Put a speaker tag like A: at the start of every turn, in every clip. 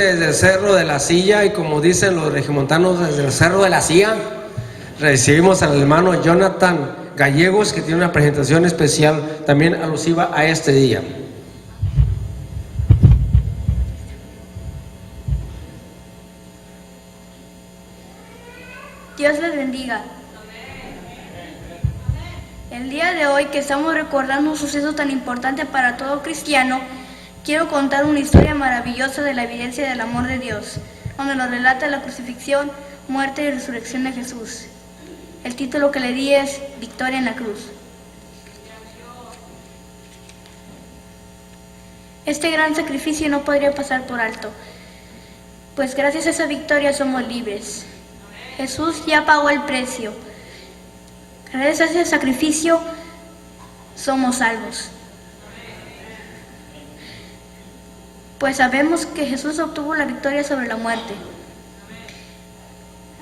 A: desde el Cerro de la Silla, y como dicen los regimontanos, desde el Cerro de la Silla, recibimos al hermano Jonathan Gallegos, que tiene una presentación especial también alusiva a este día.
B: Dios les bendiga. El día de hoy, que estamos recordando un suceso tan importante para todo cristiano, quiero contar una historia maravillosa de la evidencia del amor de Dios, donde nos relata la crucifixión, muerte y resurrección de Jesús. El título que le di es Victoria en la Cruz. Este gran sacrificio no podría pasar por alto, pues gracias a esa victoria somos libres. Jesús ya pagó el precio. Gracias a ese sacrificio somos salvos. Pues sabemos que Jesús obtuvo la victoria sobre la muerte.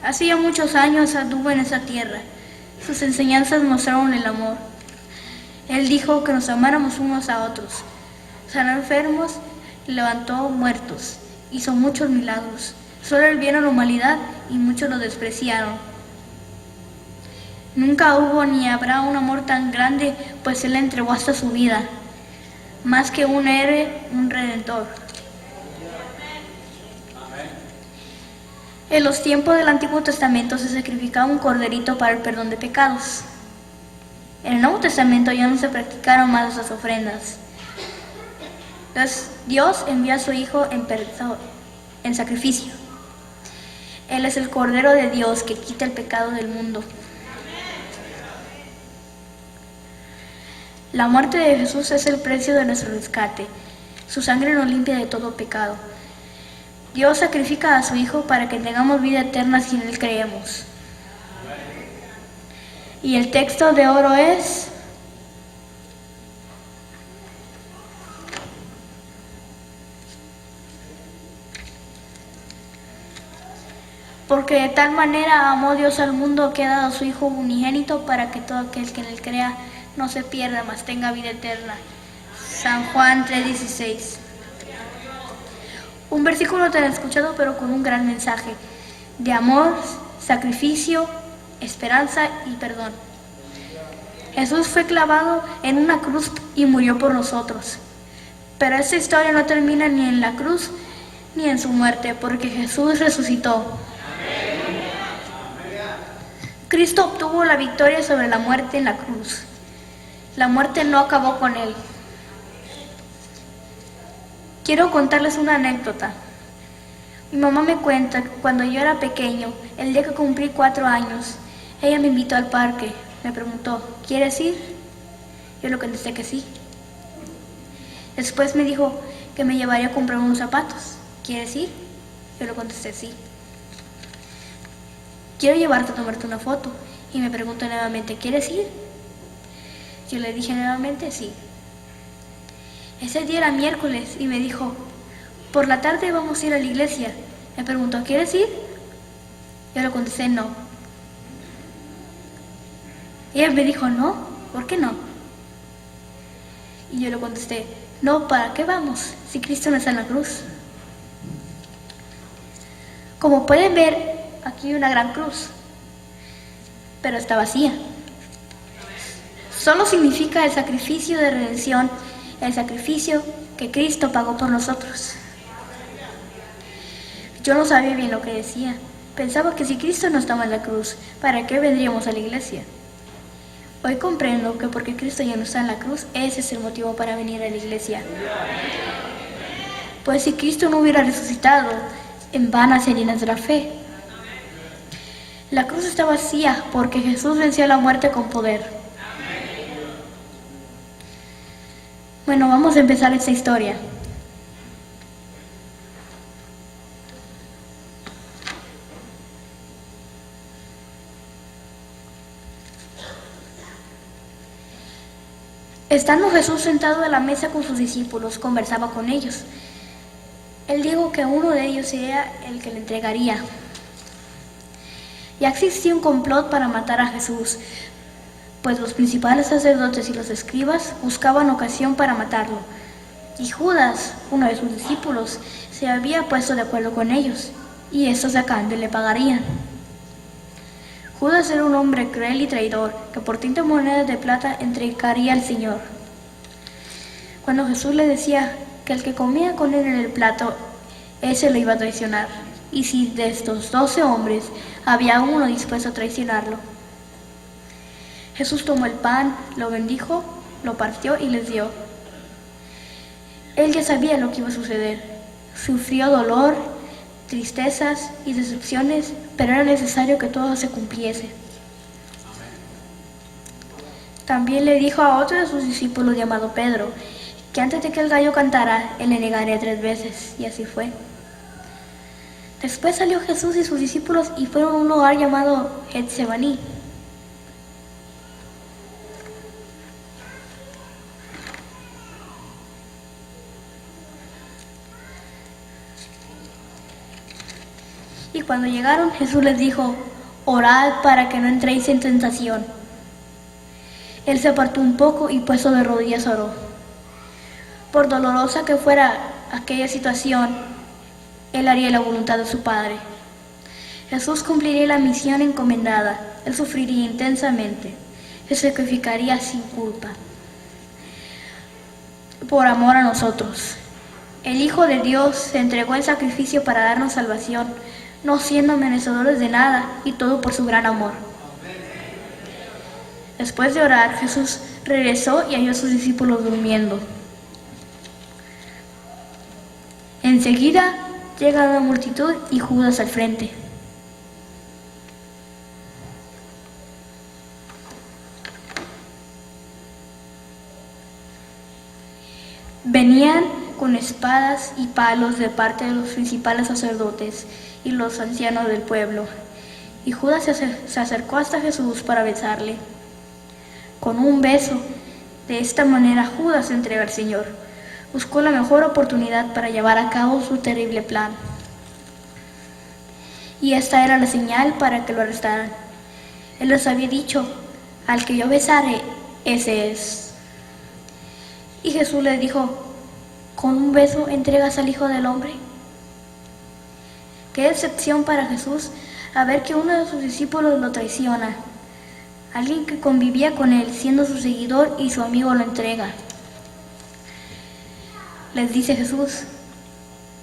B: Hace ya muchos años anduvo en esa tierra. Sus enseñanzas mostraron el amor. Él dijo que nos amáramos unos a otros. Sanó enfermos, levantó muertos, hizo muchos milagros. Solo él vio la humanidad y muchos lo despreciaron. Nunca hubo ni habrá un amor tan grande, pues él entregó hasta su vida. Más que un héroe, un redentor. En los tiempos del Antiguo Testamento se sacrificaba un corderito para el perdón de pecados. En el Nuevo Testamento ya no se practicaron más esas ofrendas. Entonces Dios envió a su Hijo en sacrificio. Él es el Cordero de Dios que quita el pecado del mundo. La muerte de Jesús es el precio de nuestro rescate. Su sangre nos limpia de todo pecado. Dios sacrifica a su Hijo para que tengamos vida eterna si en Él creemos. Y el texto de oro es: porque de tal manera amó Dios al mundo que ha dado a su Hijo unigénito para que todo aquel que en Él crea no se pierda, mas tenga vida eterna. San Juan 3:16. Un versículo tan escuchado, pero con un gran mensaje de amor, sacrificio, esperanza y perdón. Jesús fue clavado en una cruz y murió por nosotros. Pero esta historia no termina ni en la cruz ni en su muerte, porque Jesús resucitó. Cristo obtuvo la victoria sobre la muerte en la cruz. La muerte no acabó con él. Quiero contarles una anécdota. Mi mamá me cuenta que cuando yo era pequeño, el día que cumplí 4 años, ella me invitó al parque. Me preguntó, ¿quieres ir? Yo le contesté que sí. Después me dijo que me llevaría a comprar unos zapatos. ¿Quieres ir? Yo le contesté sí. Quiero llevarte a tomarte una foto. Y me preguntó nuevamente, ¿quieres ir? Yo le dije nuevamente sí. Ese día era miércoles y me dijo, por la tarde vamos a ir a la iglesia. Me preguntó, ¿quieres ir? Yo le contesté no. Ella me dijo, no, ¿por qué no? Y yo le contesté, no, ¿para qué vamos si Cristo no está en la cruz? Como pueden ver, aquí hay una gran cruz, pero está vacía. Solo significa el sacrificio de redención, el sacrificio que Cristo pagó por nosotros. Yo no sabía bien lo que decía. Pensaba que si Cristo no estaba en la cruz, ¿para qué vendríamos a la iglesia? Hoy comprendo que porque Cristo ya no está en la cruz, ese es el motivo para venir a la iglesia. Pues si Cristo no hubiera resucitado, en vano sería nuestra fe. La cruz está vacía porque Jesús venció a la muerte con poder. Bueno, vamos a empezar esta historia. Estando Jesús sentado a la mesa con sus discípulos, conversaba con ellos. Él dijo que uno de ellos sería el que le entregaría. Ya existía un complot para matar a Jesús, pues los principales sacerdotes y los escribas buscaban ocasión para matarlo. Y Judas, uno de sus discípulos, se había puesto de acuerdo con ellos, y estos a cambio le pagarían. Judas era un hombre cruel y traidor, que por 30 monedas de plata entregaría al Señor. Cuando Jesús le decía que el que comía con él en el plato, ese lo iba a traicionar, y si de estos 12 hombres había uno dispuesto a traicionarlo. Jesús tomó el pan, lo bendijo, lo partió y les dio. Él ya sabía lo que iba a suceder. Sufrió dolor, tristezas y decepciones, pero era necesario que todo se cumpliese. También le dijo a otro de sus discípulos llamado Pedro, que antes de que el gallo cantara, él le negaría 3 veces, y así fue. Después salió Jesús y sus discípulos y fueron a un lugar llamado Getsemaní. Y cuando llegaron, Jesús les dijo: orad para que no entréis en tentación. Él se apartó un poco y puesto de rodillas oró. Por dolorosa que fuera aquella situación, él haría la voluntad de su Padre. Jesús cumpliría la misión encomendada. Él sufriría intensamente. Se sacrificaría sin culpa, por amor a nosotros. El Hijo de Dios se entregó en sacrificio para darnos salvación, no siendo merecedores de nada, y todo por su gran amor. Después de orar, Jesús regresó y halló a sus discípulos durmiendo. Enseguida llega la multitud y Judas al frente. Venían con espadas y palos de parte de los principales sacerdotes y los ancianos del pueblo, y Judas se acercó hasta Jesús para besarle. Con un beso, de esta manera Judas se entrega al Señor. Buscó la mejor oportunidad para llevar a cabo su terrible plan. Y esta era la señal para que lo arrestaran. Él les había dicho: al que yo besare, ese es. Y Jesús les dijo: ¿con un beso entregas al Hijo del Hombre? Qué decepción para Jesús a ver que uno de sus discípulos lo traiciona. Alguien que convivía con él, siendo su seguidor y su amigo, lo entrega. Les dice Jesús: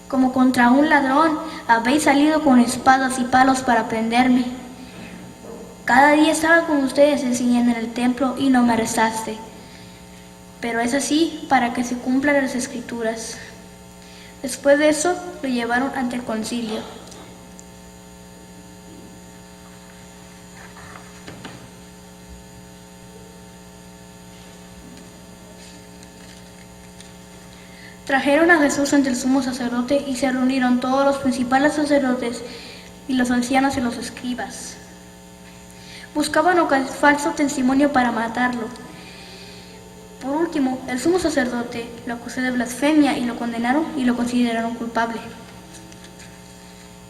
B: como contra un ladrón habéis salido con espadas y palos para prenderme. Cada día estaba con ustedes enseñando en el templo y no me arrestaste. Pero es así para que se cumplan las Escrituras. Después de eso, lo llevaron ante el concilio. Trajeron a Jesús ante el sumo sacerdote y se reunieron todos los principales sacerdotes y los ancianos y los escribas. Buscaban un falso testimonio para matarlo. Por último, el sumo sacerdote lo acusó de blasfemia y lo condenaron y lo consideraron culpable.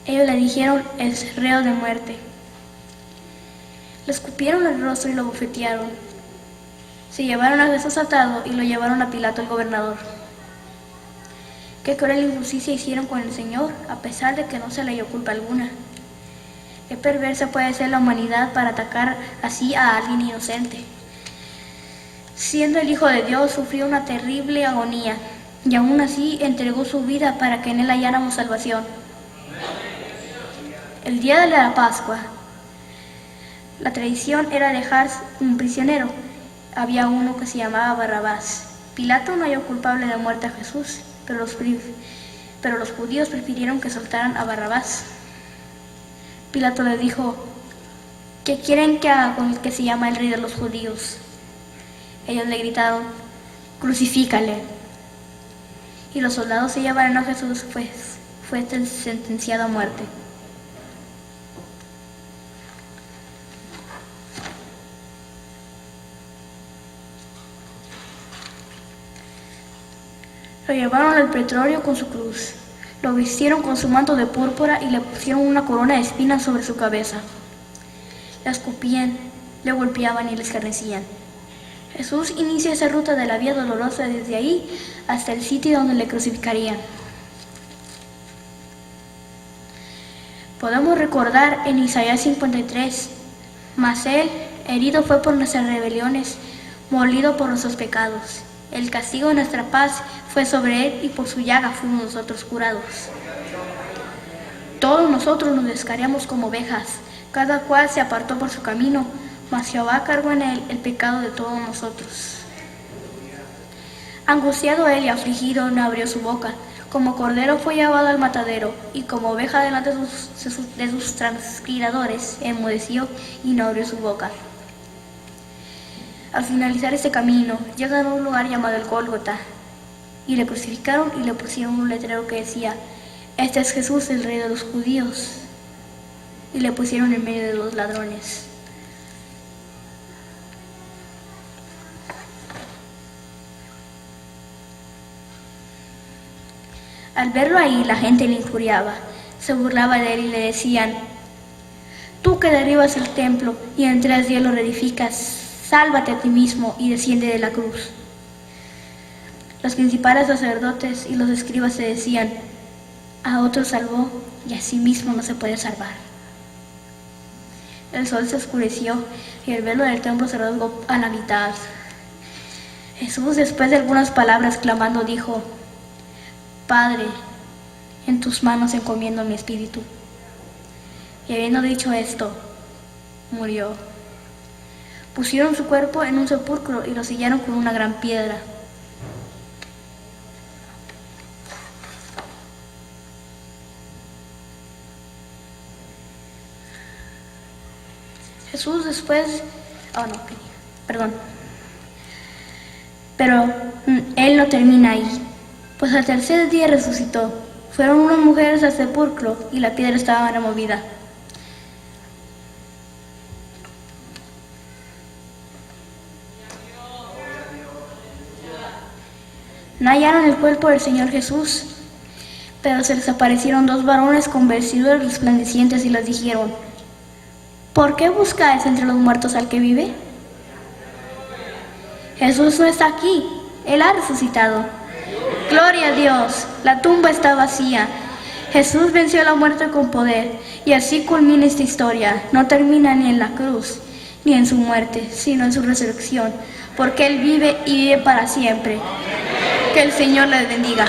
B: Ellos le dijeron: es reo de muerte. Le escupieron el rostro y lo bofetearon. Se llevaron a Jesús atado y lo llevaron a Pilato el gobernador. Qué cruel injusticia hicieron con el Señor, a pesar de que no se le halló culpa alguna. Qué perversa puede ser la humanidad para atacar así a alguien inocente. Siendo el Hijo de Dios, sufrió una terrible agonía, y aún así entregó su vida para que en él halláramos salvación. El día de la Pascua, la tradición era dejar un prisionero. Había uno que se llamaba Barrabás. Pilato no halló culpable de muerte a Jesús, pero los judíos prefirieron que soltaran a Barrabás. Pilato les dijo: ¿qué quieren que haga con el que se llama el rey de los judíos? Ellos le gritaron: crucifícale. Y los soldados se llevaron a Jesús, pues fue sentenciado a muerte. Lo llevaron al pretorio con su cruz, lo vistieron con su manto de púrpura y le pusieron una corona de espinas sobre su cabeza. Le escupían, le golpeaban y le escarnecían. Jesús inicia esa ruta de la vía dolorosa desde ahí hasta el sitio donde le crucificarían. Podemos recordar en Isaías 53, mas Él herido fue por nuestras rebeliones, molido por nuestros pecados. El castigo de nuestra paz fue sobre Él y por su llaga fuimos nosotros curados. Todos nosotros nos descarriamos como ovejas, cada cual se apartó por su camino, mas Jehová cargó en Él el pecado de todos nosotros. Angustiado Él y afligido no abrió su boca, como cordero fue llevado al matadero, y como oveja delante de sus transcriadores, enmudeció y no abrió su boca. Al finalizar este camino, llegan a un lugar llamado el Gólgota, y le crucificaron y le pusieron un letrero que decía: "Este es Jesús, el Rey de los judíos", y le pusieron en medio de los ladrones. Al verlo ahí, la gente le injuriaba, se burlaba de él y le decían: "Tú que derribas el templo y en 3 días lo reedificas, sálvate a ti mismo y desciende de la cruz". Los principales sacerdotes y los escribas se decían: "A otro salvó y a sí mismo no se puede salvar". El sol se oscureció y el velo del templo se rasgó a la mitad. Jesús, después de algunas palabras clamando, dijo: "Padre, en tus manos encomiendo mi espíritu". Y habiendo dicho esto, murió. Pusieron su cuerpo en un sepulcro y lo sellaron con una gran piedra. Jesús después... Pero Él no termina ahí, pues al tercer día resucitó. Fueron unas mujeres al sepulcro y la piedra estaba removida. No hallaron el cuerpo del Señor Jesús, pero se les aparecieron 2 varones con vestiduras resplandecientes y les dijeron: "¿Por qué buscáis entre los muertos al que vive? Jesús no está aquí, Él ha resucitado. Gloria a Dios, la tumba está vacía. Jesús venció la muerte con poder, y así culmina esta historia. No termina ni en la cruz, ni en su muerte, sino en su resurrección, porque Él vive y vive para siempre". Que el Señor les bendiga.